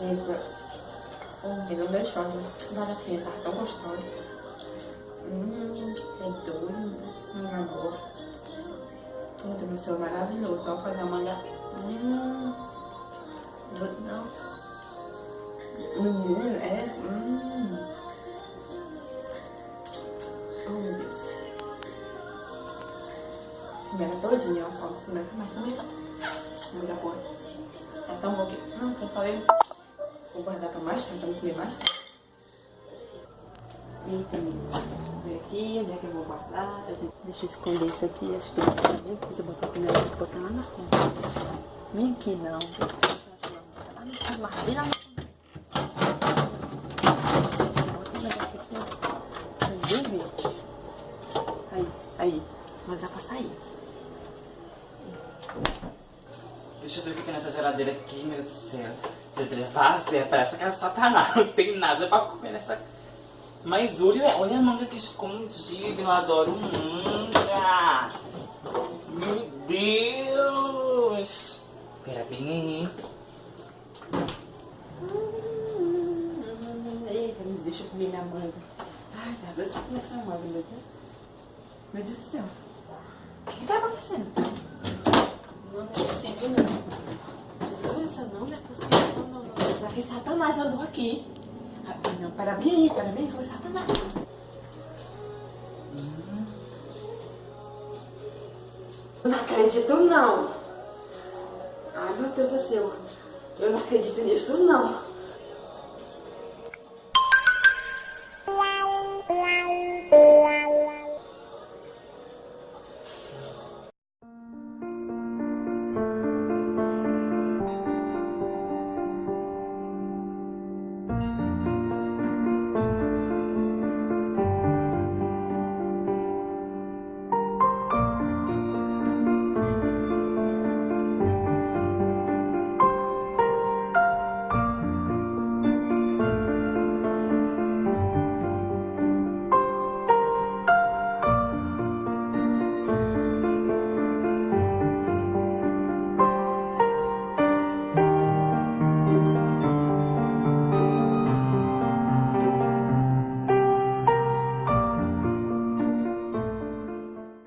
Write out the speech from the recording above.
Ele não deixou, né? Vale a pena, tá tão gostoso. É doido. Amor. Muito no céu maravilhoso. Vamos fazer a manga. Não. É. Oh, meu Deus. Cimera todinha, ó. Cimera, mas também tá. Muita porra. Tá tão bom que. Não, eu falei. Vou guardar pra mais tarde, pra não comer mais tarde. Eita, menina. Deixa eu ver aqui, onde é que eu vou guardar? Deixa eu esconder isso aqui, acho que tá bem difícil botar a panela, vou botar lá na fundo. Vem aqui não. Lá no fundo, mas bem lá no fundo. Bota o negócio aqui, ó. Aí, gente. Aí. Mas dá pra sair. Deixa eu ver o que tem nessa geladeira aqui, meu Deus do céu. Geladeira vazia, parece que é satanás. Não tem nada pra comer nessa... Mas olha a manga aqui escondida, eu adoro manga. Meu Deus. Espera bem aí. Eita, deixa eu comer minha manga. Ai, tá doido pra comer essa manga, meu Deus. Meu Deus do céu. O que tá acontecendo? Não é possível, não. Jesus, isso não é possível. Não. Será que Satanás andou aqui? Não, para bem aí, foi Satanás. Eu não acredito, não. Ai, meu Deus do céu. Eu não acredito nisso, não.